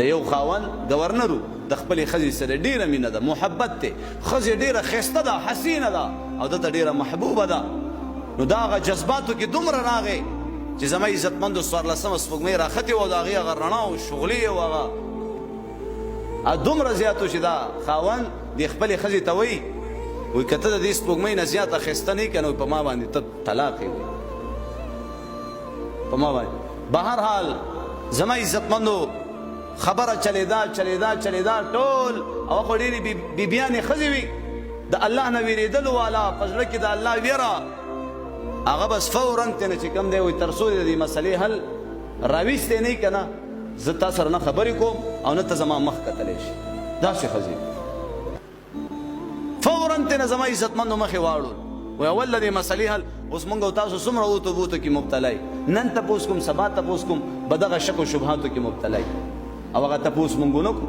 د یو خاوند گورنرو د خپلې ښځې سره ډېره مینه ده، محبت دی، ښځې ډېره ښایسته ده، حسینه ده او دته ډېره محبوبه ده. نو دا هغه جذباتو کې دومره راغی چې زما عزتمندو 14مه سپوږمۍ راختې وه او د هغې هغه رڼا او شغلې او هغه دومره زیاتو چې دا خاوند د خپلې ښځې ته وایي وایي که ته د دې سپوږمۍ نه زیاته ښایسته نه یې که نو په ما باندې ته طلاق یې وایي په ما باندې. بهرحال زما عزتمندو خبره چلیدا ټول او خو ډېرې بیبیانې ښځې وي د الله نه ویرېدلو والا په زړه کې د الله ویره هغه بس فوراً تېنه چې کوم دی وایي تر څو د دې مسلې حل راویستی نه یي که نه زه تا سره نه خبرې کوم او نه ته زما مخ کتلی شي. داسې ښځې فوراً تېنه زما عزتمندو مخې واړول وایي اول د دې مسلې حل اوس موږ او تاسو څومره اوتو بوتو کې مبتلا یي، نن تپوس کوم سبا تپوس کوم به دغه شک و شبهاتو کې مبتلا یي او هغه تپوس مونږ ونه کړو.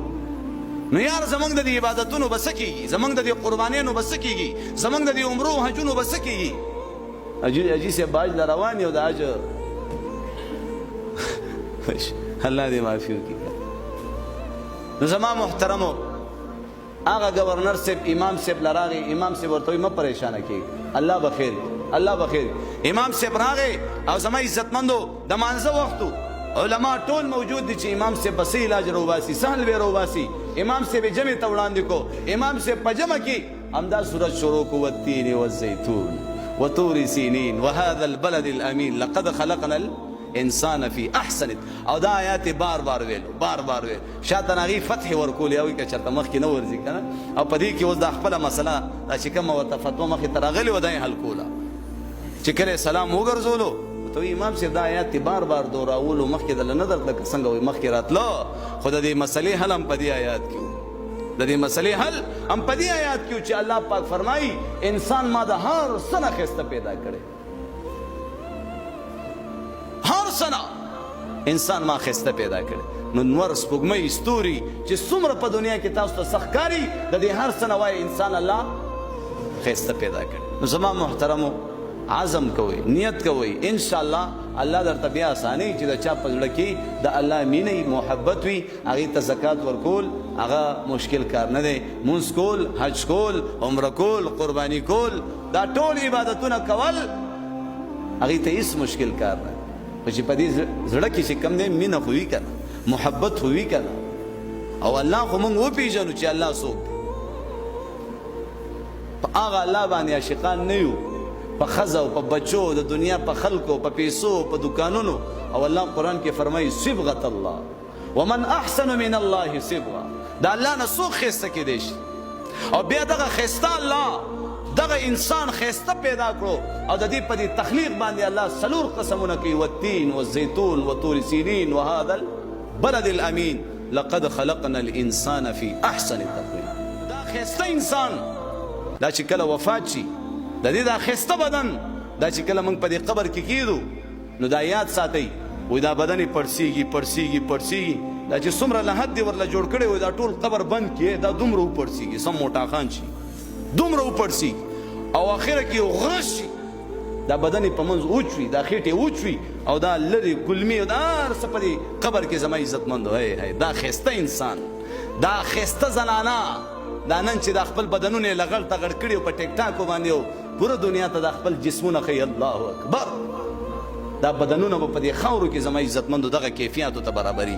نو یار زمونږ د دې عبادتونو به څه کېږي، زمونږ د دې قربانیانو به څه کېږي، زمونږ د دې عمرو او حجونو به څه کېږي. حاجي صاحب باج له روان یو د حج الله دې معافي وکړي. نو زما محترمو هغه گورنر صاحب امام صاحب لراغی، امام صاحب ورته وایي مه پریشانه کېږي، الله بخیر الله بخیر. امام صاحب راغی او زما عزتمندو د مانځه وخت علما ټول موجود دي چې امام صاحب به څه علاج روباسي، سهل به روباسي. امام صاحب یې جمع ته وړاندې کو، امام صاحب په جمع کې همدا صورت شروع کو والتین والزیتون وطور سینین وهذا البلد الامین لقد خلقنا الانسان فی احسن. او دا آیات بار بار ویلو شاته هغې فتح ورکولې او که چېرته مخکې نه ورځي که نه او په دې کې اوس دا خپله مسله دا چې کومه ورته فتوا مخکې ته راغلې وه دا یې حل کوله چې کله سلام وګرځولو تو امام صاحب دا آیات بار بار دوراولو مخکې دله نه درته که څنګه وایي مخکې راتله خو د دې مسلې حل هم په دې آیات کې د دې مسلې حل هم په دې آیات کې چې الله پاک فرمایي انسان ما د هر څه نه ښایسته پیدا کړی، هر څه نه انسان ما ښایسته پیدا کړی. نو نور سپوږمۍ ستوري چې څومره په دنیا کې تاسو ته څه ښکاري د دې هر څه نه وایي انسان الله ښایسته پیدا کړی. نو زما محترمو عزم کوئ، نیت کوئ، انشاءالله الله درته بیا اساني چې د چا په زړه کې د الله مینه محبت وي هغې ته زکات ورکول هغه مشکل کار نه دی. مونځ کول، حج کول، عمره کول، قرباني کول، دا ټول عبادتونه کول هغې ته هېڅ مشکل کار نه دی. خو چې په دې زړه کې چې کوم دی مینه خو وي که نه، محبت خو وي که نه، او الله خو مونږ وپېژنو چې الله څوک دی. په هغه الله باندې عاشقان نه یو، په ښځه او په بچو د دنیا په خلکو په پیسو په دکانونو. او الله قرآن کې فرمایي صبغة الله ومن احسن من الله صبغه، د الله نه څوک ښایسته کېدی شي. او بیا دغه ښایسته الله دغه انسان ښایسته پیدا کړو او د دې په دې تخلیق باندې الله 4 قسمونه کوي والتین والزیتون وطور سینین وهذا البلد الامین لقد خلقنا الانسان فی احسن تقویم. دا ښایسته انسان دا چې کله وفات شي د دې دا ښایسته بدن دا چې کله موږ په دې قبر کې کېدو نو دا یاد ساتئ وایي دا بدن یې پړسېږي دا چې څومره لحد دې ورله جوړ کړی وي دا ټول قبر بند کړي دا دومره وپړسېږي سم موټاخان شي دومره وپړسېږي او اخره کې یو غرش شي دا بدن یې په منځ وچوي دا خېټې وچوي او دا لرې کلمې او دا هر څه په دې قبر کې زما عزتمندو دا ښایسته انسان دا ښایسته زنانه دا نن چې دا خپل بدنونه یې لغړ تغړ کړي او په ټیک ټاکو باندې او پوره دنیا ته دا خپل جسمونه ښیي الله اکبر دا بدنونه به په دې خاورو کې زما عزتمندو دغه کیفیاتو ته برابري.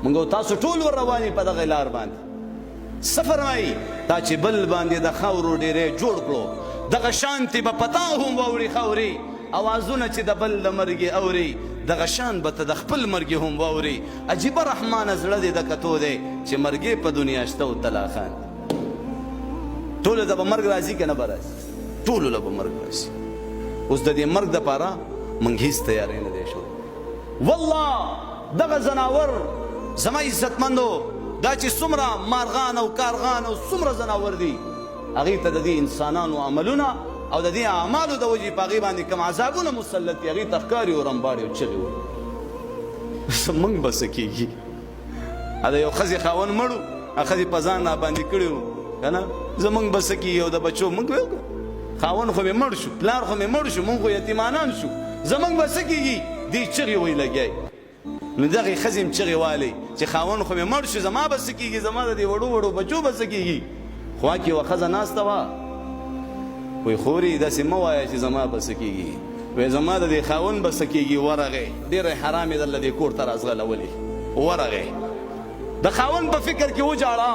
موږ او تاسو ټول ور روان یو په دغه لار باندې. څه فرمایي تا چې بل باندې د خاورو ډېری جوړ کړو دغه شانتې به په تا هم واوړي خاورې اوازونه چې د بل د مرګې اوري دغه شان به ته د خپل مرګې هم واوري. عجیبه رحمانه زړه دې د کتو دی چې مرګې په دنیا شته او طلاقان ټولو ته به مرګ راځي که نه به راځي ټولو له به مرګ راځي. اوس د دې مرګ دپاره موږ هېڅ تیاری نه دی شو. والله دغه زناور زما عزتمندو دا چې څومره مارغان او کارغان او څومره زناور دي هغې ته د دې انسانانو عملونه او د دې اعمالو د وجې په هغې باندې کوم عذابونه مسلط دي هغې ته ښکاري او رمباړې او چغې وړي. موږ به څه کېږي د یو ښځې خاوند مړو هغه ښځې په ځان راباندې کړي وو که نه زموږ به څه کېږي او د بچو موږ خاوند خو مې مړ شو پلار خو مې مړ شو موږ خو یتیمانان شو زموږ به څه کېږي دی چغې وی لګی نو دغې ښځې هم چغې والی چې خاوند خو مې مړ شو زما به څه کېږي زما د دې وړو وړو بچو به څه کېږي خوا کې یوه ښځه ناسته وه وی خورې داسې مه وایه چې زما به څه کېږي وی زما د دې خاوند به څه کېږي ورغې ډېره حرامې درله دې کور ته رازغلولې ورغې د خاوند په فکر کې وجاړه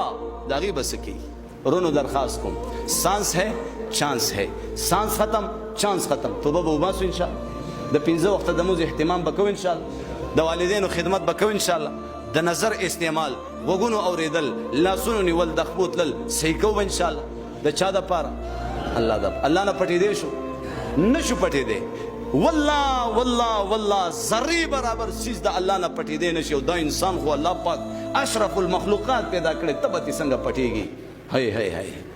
د هغې به څه کېږي رونو درخواست کوم سانس ہے چانس ہے سانس ختم چانس ختم توبه به وباسو انشاءالله د 15 وخته د مونځ اهتمام به کوو انشاءالله د والدینو خدمت به کوو انشاءالله د نظر استعمال غوږونو اورېدل لاسونو نیول د خپو تلل صحیح کوو انشاءالله د چا دپاره الله نه پټېدی شو نه شو پټېدی والله والله والله ذرې برابر چیز د الله نه پټېدی نه شي او دا انسان خو الله پاک اشرف المخلوقات پیدا کړی ته به ترې څنګه پټېږي هی هی هی